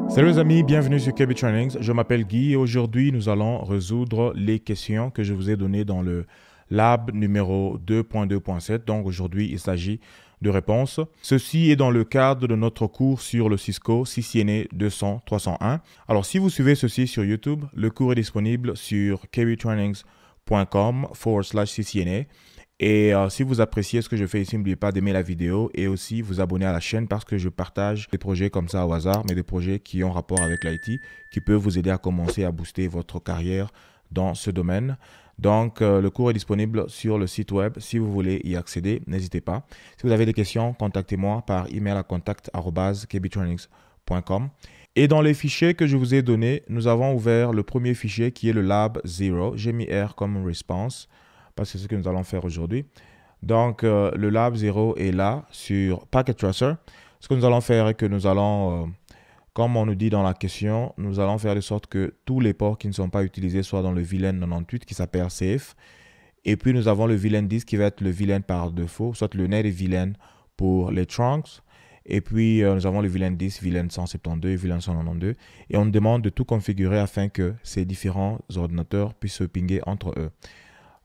Salut les amis, bienvenue sur KB Trainings. Je m'appelle Guy et aujourd'hui nous allons résoudre les questions que je vous ai données dans le lab numéro 2.2.7. Donc aujourd'hui il s'agit de réponses. Ceci est dans le cadre de notre cours sur le Cisco CCNA 200-301. Alors si vous suivez ceci sur YouTube, le cours est disponible sur kbtrainings.com/CCNA. Et si vous appréciez ce que je fais ici, n'oubliez pas d'aimer la vidéo et aussi vous abonner à la chaîne parce que je partage des projets comme ça au hasard, mais des projets qui ont rapport avec l'IT, qui peuvent vous aider à commencer à booster votre carrière dans ce domaine. Donc, le cours est disponible sur le site web. Si vous voulez y accéder, n'hésitez pas. Si vous avez des questions, contactez-moi par email à contact@kbtrainings.com. Et dans les fichiers que je vous ai donnés, nous avons ouvert le premier fichier qui est le Lab 0. J'ai mis R comme response, parce que c'est ce que nous allons faire aujourd'hui. Donc, le Lab 0 est là sur Packet Tracer. Ce que nous allons faire est que nous allons, comme on nous dit dans la question, nous allons faire de sorte que tous les ports qui ne sont pas utilisés soient dans le VLAN 98 qui s'appelle Safe. Et puis, nous avons le VLAN 10 qui va être le VLAN par défaut, soit le native VLAN pour les trunks. Et puis, nous avons le VLAN 10, VLAN 172, VLAN 192. Et on nous demande de tout configurer afin que ces différents ordinateurs puissent se pinguer entre eux.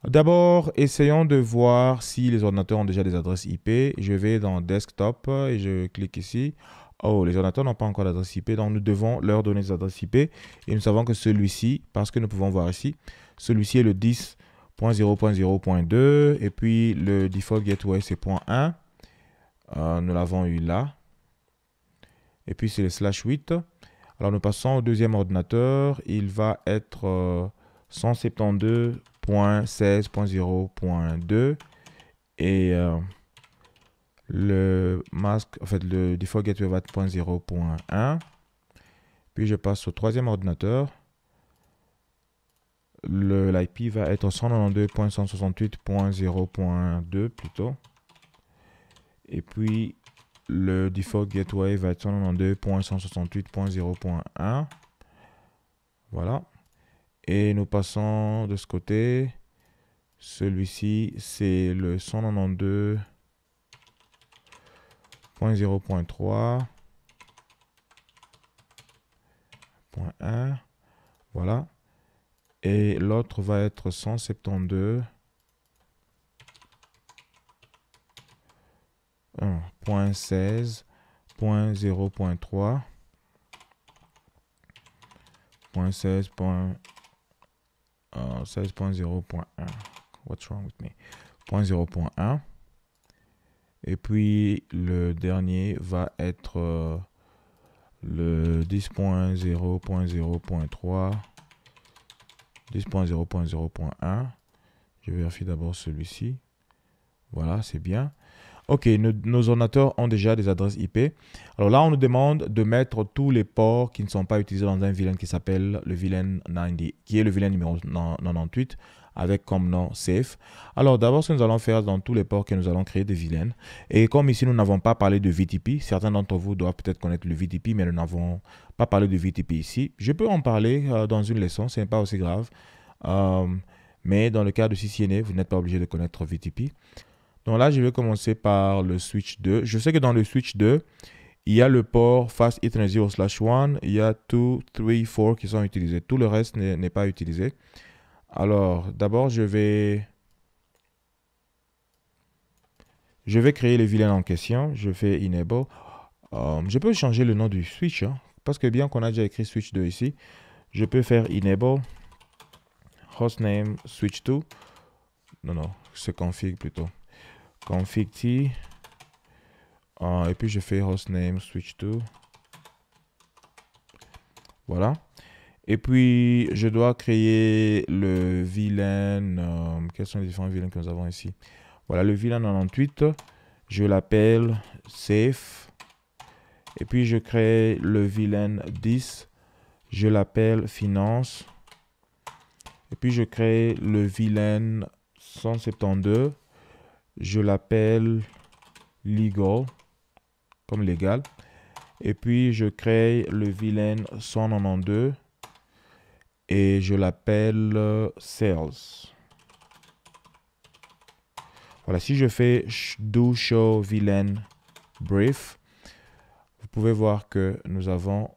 D'abord, essayons de voir si les ordinateurs ont déjà des adresses IP. Je vais dans Desktop et je clique ici. Oh, les ordinateurs n'ont pas encore d'adresse IP, donc nous devons leur donner des adresses IP. Et nous savons que celui-ci, parce que nous pouvons voir ici, celui-ci est le 10.0.0.2 et puis le default gateway c'est .1. Nous l'avons eu là. Et puis c'est le /8. Alors nous passons au deuxième ordinateur. Il va être 172.16.0.2 et le masque, en fait le default gateway va être 0.1. Puis je passe au troisième ordinateur. L'IP va être 192.168.0.2 plutôt. Et puis le default gateway va être 192.168.0.1. Voilà. Et nous passons de ce côté. Celui-ci, c'est le 192.0.3.1. Voilà. Et l'autre va être 172.16.0.3. 16.0.1. What's wrong with me? 0.1. Et puis le dernier va être le 10.0.0.3. 10.0.0.1. Je vérifie d'abord celui-ci. Voilà, c'est bien. Ok, nos ordinateurs ont déjà des adresses IP. Alors là, on nous demande de mettre tous les ports qui ne sont pas utilisés dans un VLAN qui s'appelle le VLAN 90, qui est le VLAN numéro 98, avec comme nom Safe. Alors d'abord, ce que nous allons faire dans tous les ports que nous allons créer des VLAN. Et comme ici, nous n'avons pas parlé de VTP, certains d'entre vous doivent peut-être connaître le VTP, mais nous n'avons pas parlé de VTP ici. Je peux en parler dans une leçon, ce n'est pas aussi grave. Mais dans le cas de CCNA, vous n'êtes pas obligé de connaître VTP. Donc là, je vais commencer par le switch 2. Je sais que dans le switch 2, il y a le port Fast Ethernet 0/1, il y a 2, 3, 4 qui sont utilisés. Tout le reste n'est pas utilisé. Alors, d'abord, je vais créer le VLAN en question. Je fais Enable. Je peux changer le nom du switch, hein, parce que bien qu'on a déjà écrit switch 2 ici, je peux faire Enable hostname switch 2. Non, c'est config plutôt. Config T. Et puis je fais hostname switch 2. Voilà. Et puis je dois créer le VLAN. Quels sont les différents VLAN que nous avons ici? Voilà, le VLAN 98. Je l'appelle Safe. Et puis je crée le VLAN 10. Je l'appelle Finance. Et puis je crée le VLAN 172. Je l'appelle Legal, comme légal. Et puis je crée le VLAN 192 et je l'appelle Sales. Voilà, si je fais do show VLAN brief. Vous pouvez voir que nous avons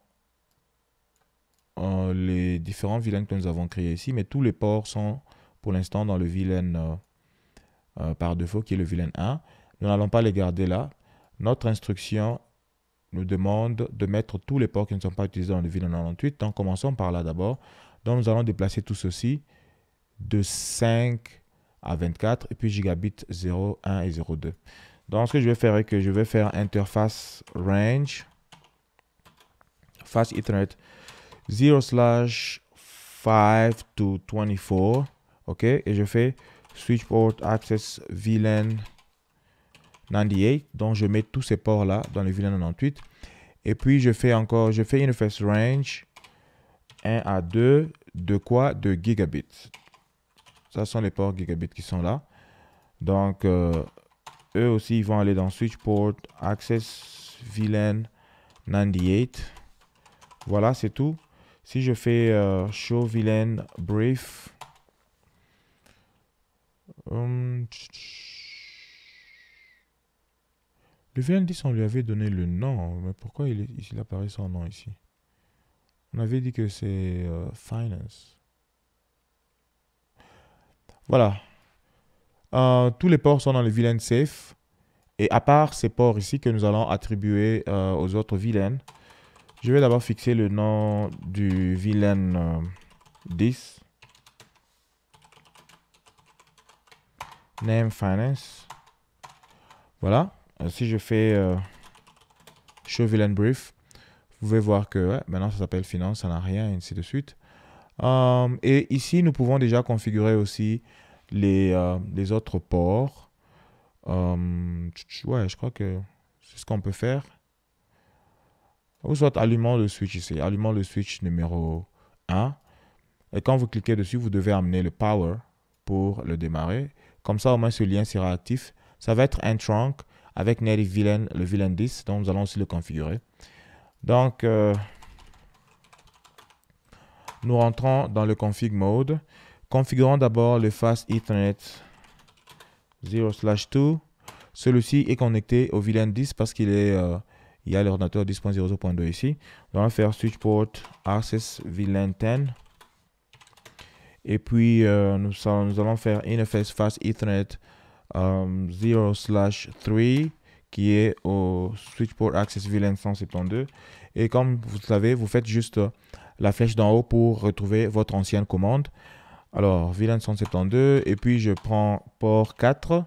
les différents VLAN que nous avons créés ici, mais tous les ports sont pour l'instant dans le VLAN par défaut qui est le VLAN 1. Nous n'allons pas les garder là. Notre instruction nous demande de mettre tous les ports qui ne sont pas utilisés dans le VLAN 98. Donc commençons par là d'abord. Donc nous allons déplacer tout ceci de 5 à 24 et puis gigabit 0, 1 et 0,2. Donc ce que je vais faire est que je vais faire interface range fast Ethernet 0/5 to 24, ok, et je fais switch port access VLAN 98, donc je mets tous ces ports là dans le VLAN 98, et puis je fais interface range 1 à 2 de quoi? De gigabit. Ça sont les ports gigabit qui sont là. Donc eux aussi ils vont aller dans switch port access VLAN 98. Voilà, c'est tout. Si je fais show VLAN brief, le VLAN 10, on lui avait donné le nom, mais pourquoi il apparaît son nom ici? On avait dit que c'est finance. Voilà. Tous les ports sont dans le VLAN safe. Et à part ces ports ici que nous allons attribuer aux autres VLAN, je vais d'abord fixer le nom du VLAN 10. Name finance. Voilà. Si je fais show VLAN brief, vous pouvez voir que ouais, maintenant ça s'appelle finance, ça n'a rien, et ainsi de suite. Et ici, nous pouvons déjà configurer aussi les autres ports. Ouais, je crois que c'est ce qu'on peut faire. Ou soit allumons le switch ici, allumons le switch numéro 1. Et quand vous cliquez dessus, vous devez amener le power pour le démarrer. Comme ça, au moins, ce lien sera actif. Ça va être un trunk avec native VLAN, le VLAN 10. Donc, nous allons aussi le configurer. Donc, nous rentrons dans le config mode. Configurons d'abord le fast Ethernet 0/2. Celui-ci est connecté au VLAN 10 parce qu'il est... il y a l'ordinateur 10.00.2 ici. Nous allons faire switch port access VLAN 10. Et puis, nous allons faire interface fast Ethernet 0/3 qui est au switch port access VLAN 172. Et comme vous savez, vous faites juste la flèche d'en haut pour retrouver votre ancienne commande. Alors, VLAN 172. Et puis, je prends port 4.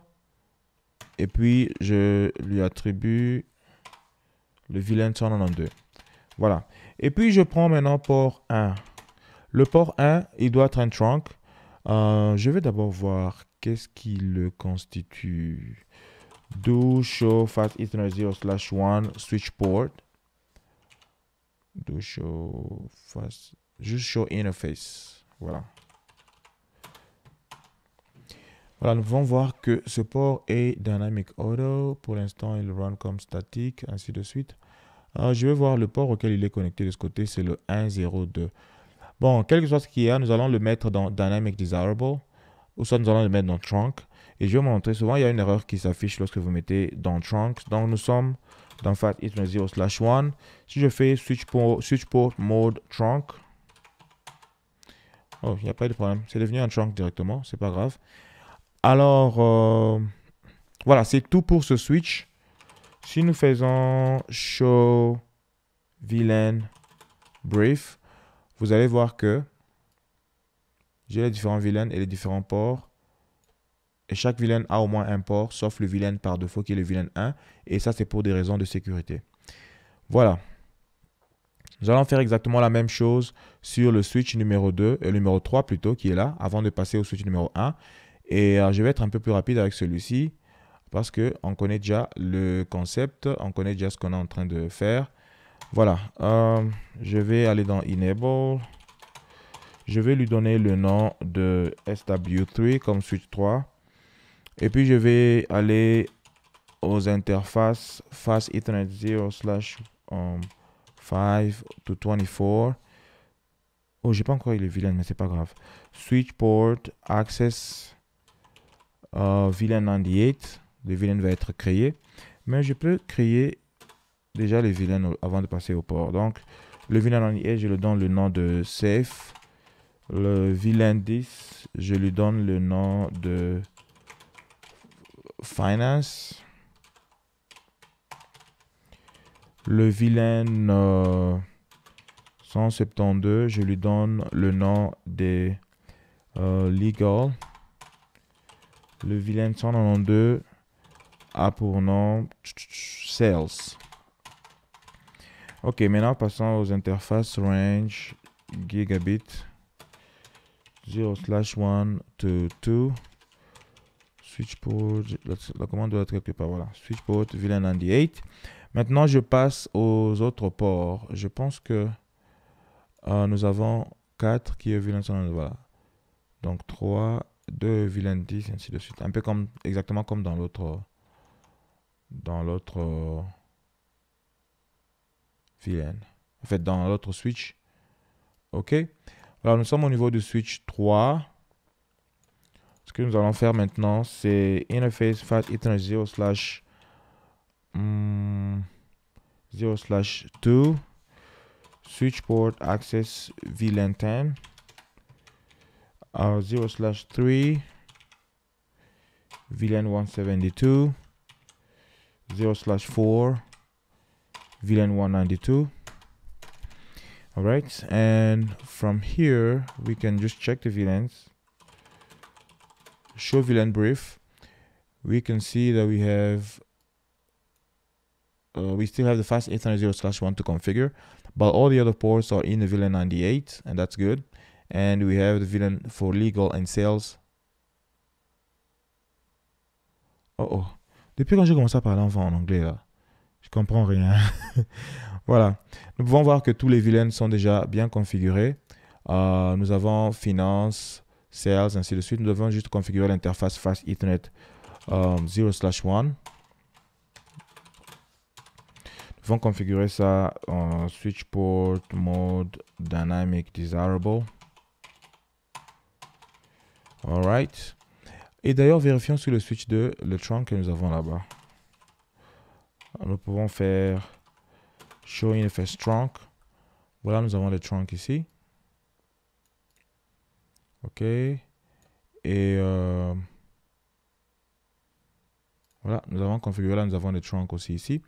Et puis, je lui attribue le VLAN 192. Voilà. Et puis, je prends maintenant port 1. Le port 1, il doit être un trunk. Je vais d'abord voir qu'est-ce qui le constitue. Do show fast Ethernet 0/1 switch port. Do show fast. Juste show interface. Voilà. Voilà, nous pouvons voir que ce port est Dynamic Auto. Pour l'instant, il run comme statique, ainsi de suite. Je vais voir le port auquel il est connecté de ce côté, c'est le 102. Bon, quel que soit ce qu'il y a, nous allons le mettre dans Dynamic Desirable, ou soit nous allons le mettre dans Trunk. Et je vais vous montrer, souvent il y a une erreur qui s'affiche lorsque vous mettez dans Trunk. Donc nous sommes dans Fast Ethernet 0/1. Si je fais switch port mode Trunk, oh, il n'y a pas de problème, c'est devenu un Trunk directement, c'est pas grave. Alors, voilà, c'est tout pour ce switch. Si nous faisons show VLAN brief, vous allez voir que j'ai les différents VLAN et les différents ports. Et chaque VLAN a au moins un port, sauf le VLAN par défaut qui est le VLAN 1. Et ça, c'est pour des raisons de sécurité. Voilà. Nous allons faire exactement la même chose sur le switch numéro 2, numéro 3 plutôt, qui est là, avant de passer au switch numéro 1. Et je vais être un peu plus rapide avec celui-ci, parce qu'on connaît déjà le concept, on connaît déjà ce qu'on est en train de faire. Voilà, je vais aller dans Enable. Je vais lui donner le nom de SW3 comme switch 3. Et puis, je vais aller aux interfaces Fast Ethernet 0/5 to 24. Oh, j'ai pas encore eu le VLAN, mais c'est pas grave. Switch port access VLAN 98. Le VLAN va être créé. Mais je peux créer déjà les vilains avant de passer au port. Donc, le vilain en IA, je lui donne le nom de safe. Le vilain 10, je lui donne le nom de finance. Le vilain 172, je lui donne le nom de legal. Le vilain 192 a pour nom sales. Ok, maintenant passons aux interfaces range gigabit 0/1 to 2. Switch port, la commande doit être quelque part, voilà. Switch port, vilain 98. Maintenant, je passe aux autres ports. Je pense que nous avons 4 qui est vilain 192, voilà. Donc 3, 2 vilain 10, ainsi de suite. Un peu comme, exactement comme dans l'autre vilain. En fait, dans l'autre switch. Ok. Alors, nous sommes au niveau du switch 3. Ce que nous allons faire maintenant, c'est interface fat ethernet 0/2 switch port access VLAN 10 0/3 VLAN 172 0/4 VLAN 192. All right, and from here we can just check the VLANs. Show VLAN brief. We can see that we have we still have the fast Ethernet 0/1 to configure, but all the other ports are in the VLAN 98, and that's good. And we have the VLAN for legal and sales. Oh. Depuis quand j'ai commencé à parler en anglais là, je comprends rien. Voilà. Nous pouvons voir que tous les VLANs sont déjà bien configurés. Nous avons finance, sales, ainsi de suite. Nous devons juste configurer l'interface fast Ethernet 0/1. Nous devons configurer ça en switch port mode dynamic desirable. Alright. Et d'ailleurs, vérifions sur le switch 2 le trunk que nous avons là-bas. Nous pouvons faire show interface trunk. Voilà, nous avons le trunk ici. OK. Et voilà, nous avons configuré là, nous avons le trunk aussi ici.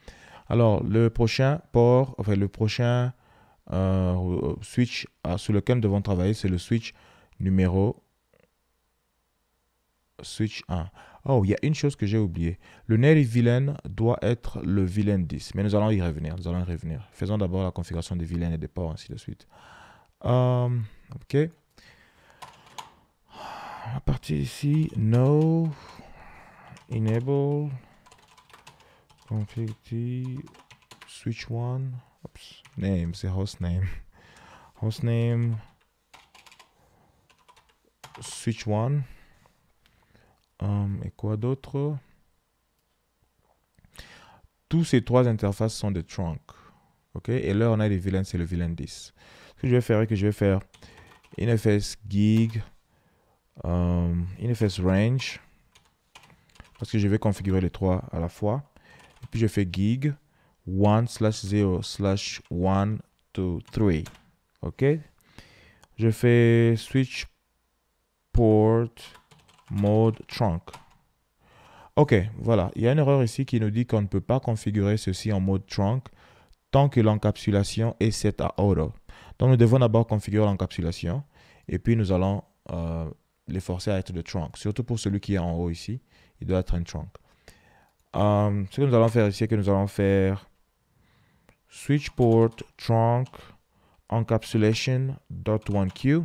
Alors, le prochain port, enfin le prochain switch sur lequel nous devons travailler, c'est le switch numéro switch 1. Oh, il y a une chose que j'ai oublié. Le native VLAN doit être le VLAN 10, mais nous allons y revenir. Nous allons y revenir. Faisons d'abord la configuration des VLAN et des ports, ainsi de suite. OK. À partir d'ici, no, enable, config switch 1, oops, name, c'est hostname. Hostname, switch 1. Et quoi d'autre? Tous ces trois interfaces sont des trunks. OK? Et là, on a les VLAN, c'est le VLAN 10. Ce que je vais faire est que je vais faire interface gig, interface range, parce que je vais configurer les trois à la fois. Et puis, je fais gig 1/0/1 to 3. OK? Je fais switch port mode trunk. OK, voilà. Il y a une erreur ici qui nous dit qu'on ne peut pas configurer ceci en mode trunk tant que l'encapsulation est set à auto. Donc, nous devons d'abord configurer l'encapsulation et puis nous allons les forcer à être de trunk. Surtout pour celui qui est en haut ici, il doit être un trunk. Ce que nous allons faire ici, c'est que nous allons faire switch port trunk encapsulation.1q.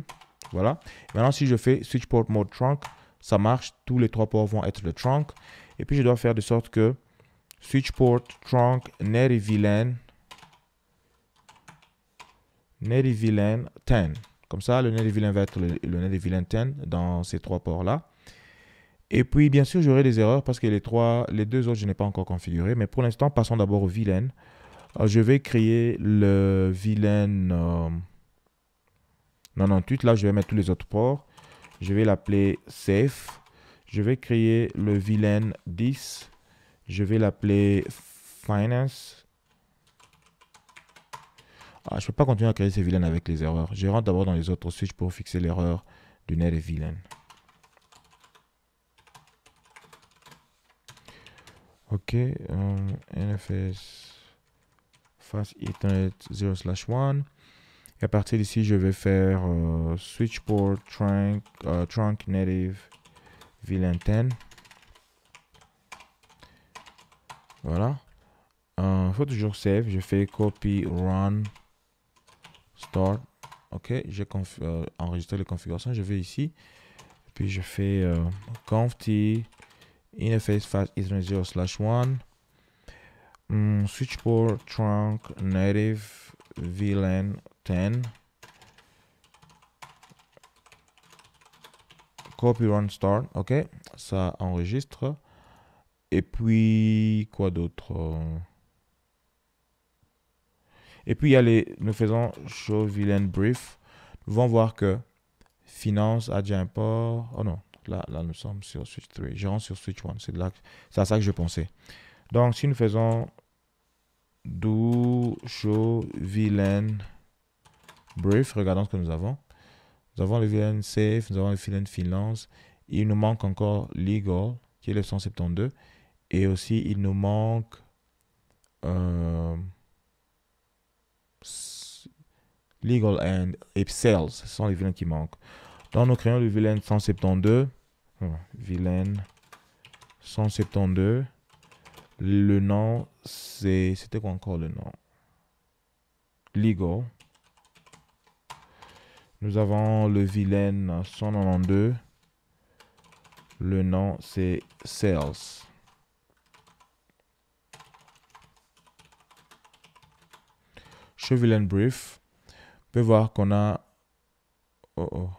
Voilà. Maintenant, si je fais switch port mode trunk, ça marche. Tous les trois ports vont être le trunk. Et puis, je dois faire de sorte que switch port trunk native VLAN 10. Comme ça, le native VLAN va être le native VLAN 10 dans ces trois ports-là. Et puis, bien sûr, j'aurai des erreurs parce que les deux autres, je n'ai pas encore configuré. Mais pour l'instant, passons d'abord au VLAN. Je vais créer le VLAN 98. Là, je vais mettre tous les autres ports. Je vais l'appeler safe. Je vais créer le VLAN 10. Je vais l'appeler finance. Ah, je ne peux pas continuer à créer ces VLAN avec les erreurs. Je rentre d'abord dans les autres switches pour fixer l'erreur du native VLAN. Ok, NFS Fast Ethernet 0/1. Et à partir d'ici, je vais faire switch port trunk native VLAN 10. Voilà. Il faut toujours save. Je fais copy run start. Ok, j'ai enregistré les configurations. Je vais ici. Puis je fais conft interface fast ethernet 0/1. Switch port trunk native VLAN 10. Copy run start. Ok, ça enregistre. Et puis, quoi d'autre? Et puis, il y a nous faisons show VLAN brief. Nous allons voir que finance a déjà un port. Oh non, là nous sommes sur switch 3. Je rentre sur switch 1. C'est à ça que je pensais. Donc, si nous faisons do show VLAN brief, regardons ce que nous avons. Nous avons le VLAN safe, nous avons le VLAN finance. Il nous manque encore legal, qui est le 172. Et aussi, il nous manque legal et sales. Ce sont les VLAN qui manquent. Donc, nous créons le VLAN 172. VLAN 172. Le nom, c'était quoi encore le nom? Legal. Nous avons le VLAN 192. Le nom, c'est sales. Show VLAN brief. On peut voir qu'on a... Oh.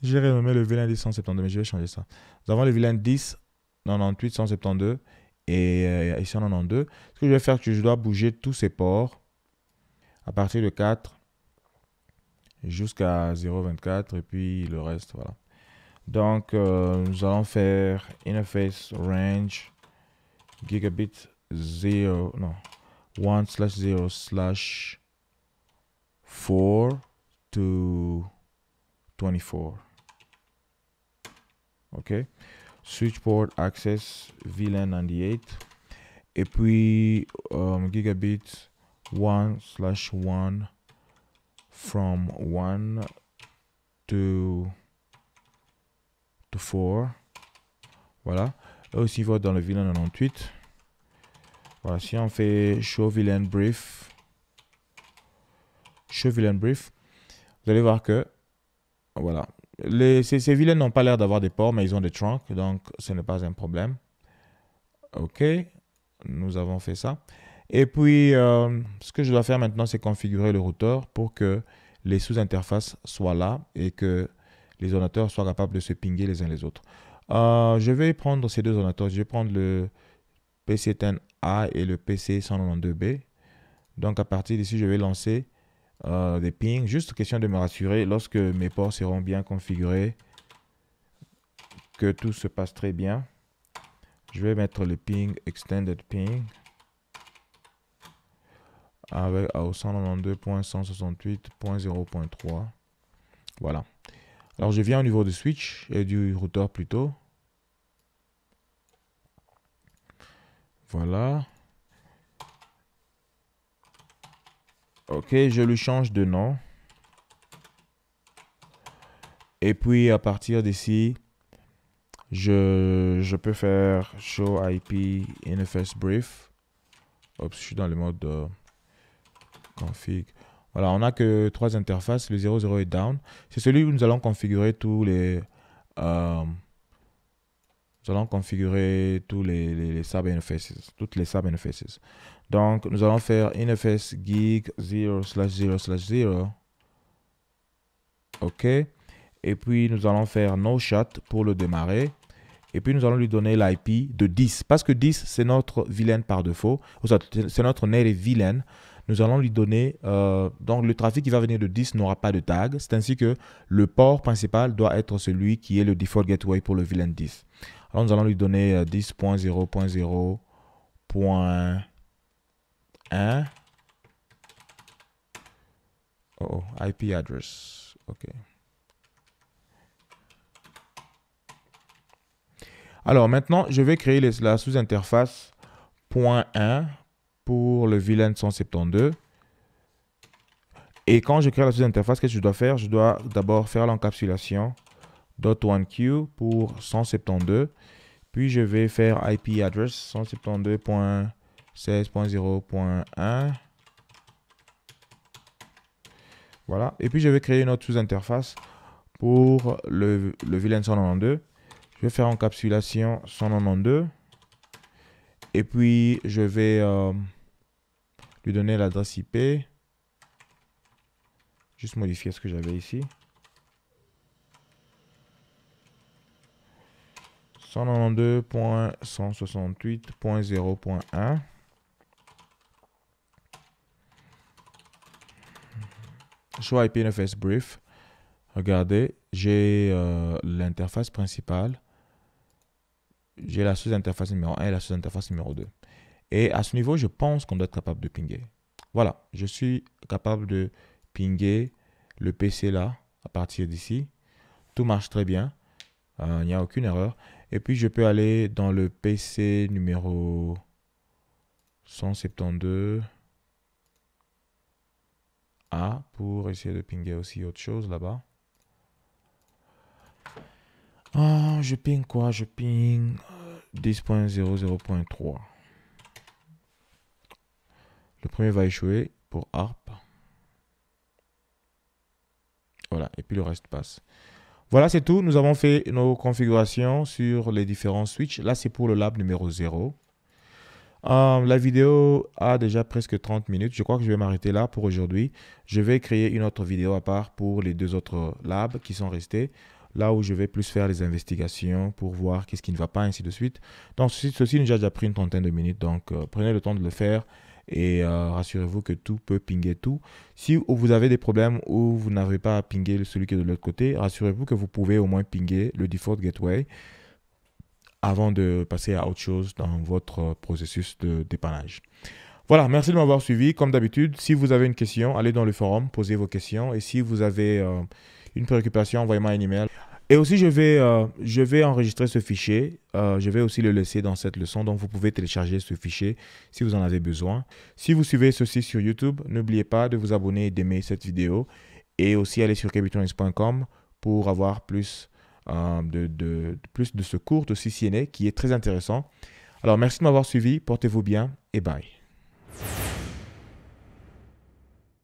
J'ai renommé le VLAN 10 172, mais je vais changer ça. Nous avons le VLAN 10 98 172 et ici 192. Ce que je vais faire, c'est que je dois bouger tous ces ports à partir de 4 jusqu'à 0.24 et puis le reste, voilà. Donc, nous allons faire interface range gigabit 0, non, 1/0/4 to 24. OK. Switch port access VLAN 98. Et puis, gigabit 1/1 from 1 to 4. Voilà. Là aussi, il va dans le VLAN 98. Voilà, si on fait show VLAN brief, vous allez voir que, voilà, ces VLAN n'ont pas l'air d'avoir des ports, mais ils ont des trunks, donc ce n'est pas un problème. OK, nous avons fait ça. Et puis, ce que je dois faire maintenant, c'est configurer le routeur pour que les sous-interfaces soient là et que les ordinateurs soient capables de se pinguer les uns les autres. Je vais prendre ces deux ordinateurs. Je vais prendre le PC10A et le PC192B. Donc, à partir d'ici, je vais lancer des pings. Juste question de me rassurer lorsque mes ports seront bien configurés, que tout se passe très bien. Je vais mettre le ping extended ping avec au 192.168.0.3. Voilà. Alors, je viens au niveau du switch et du routeur plutôt. Voilà. OK, je lui change de nom. Et puis, à partir d'ici, je peux faire show IP interface brief. Hop, je suis dans le mode config. Voilà, on n'a que 3 interfaces. Le 00 est down. C'est celui où nous allons configurer tous les... nous allons configurer tous les sub-interfaces, toutes les sub-interfaces. Donc, nous allons faire interface gig 0/0/0. OK. Et puis, nous allons faire no shut pour le démarrer. Et puis, nous allons lui donner l'IP de 10. Parce que 10, c'est notre VLAN par défaut. C'est notre native VLAN. Nous allons lui donner... donc, le trafic qui va venir de 10 n'aura pas de tag. C'est ainsi que le port principal doit être celui qui est le default gateway pour le VLAN 10. Alors, nous allons lui donner 10.0.0.1. Oh, IP address. OK. Alors, maintenant, je vais créer la sous-interface .1 pour le VLAN 172. Et quand je crée la sous-interface, qu'est-ce que je dois faire? Je dois d'abord faire l'encapsulation .1q pour 172. Puis, je vais faire IP address 172.16.0.1. Voilà. Et puis, je vais créer une autre sous-interface pour le VLAN 192. Je vais faire encapsulation 192. Et puis, je vais lui donner l'adresse IP. Juste modifier ce que j'avais ici. 192.168.0.1. Show IP interface brief. Regardez, j'ai l'interface principale. J'ai la sous-interface numéro 1 et la sous-interface numéro 2. Et à ce niveau, je pense qu'on doit être capable de pinguer. Voilà, je suis capable de pinguer le PC là, à partir d'ici. Tout marche très bien. Il n'y a aucune erreur. Et puis, je peux aller dans le PC numéro 172A pour essayer de pinguer aussi autre chose là-bas. Je ping quoi? Je ping 10.00.3. Le premier va échouer pour ARP. Voilà, et puis le reste passe. Voilà, c'est tout. Nous avons fait nos configurations sur les différents switches. Là, c'est pour le lab numéro 0. La vidéo a déjà presque 30 minutes. Je crois que je vais m'arrêter là pour aujourd'hui. Je vais créer une autre vidéo à part pour les deux autres labs qui sont restés. Là où je vais plus faire les investigations pour voir qu'est-ce qui ne va pas, ainsi de suite. Donc, ceci nous a déjà pris une trentaine de minutes. Donc, prenez le temps de le faire. Et rassurez-vous que tout peut pinguer tout. Si vous avez des problèmes où vous n'arrivez pas à pinguer celui qui est de l'autre côté, rassurez-vous que vous pouvez au moins pinguer le default gateway avant de passer à autre chose dans votre processus de dépannage. Voilà, merci de m'avoir suivi. Comme d'habitude, si vous avez une question, allez dans le forum, posez vos questions. Et si vous avez une préoccupation, envoyez-moi un email. Et aussi, je vais enregistrer ce fichier. Je vais aussi le laisser dans cette leçon. Donc, vous pouvez télécharger ce fichier si vous en avez besoin. Si vous suivez ceci sur YouTube, n'oubliez pas de vous abonner et d'aimer cette vidéo. Et aussi, aller sur kbtronics.com pour avoir plus de ce cours de CCNA qui est très intéressant. Alors, merci de m'avoir suivi. Portez-vous bien et bye.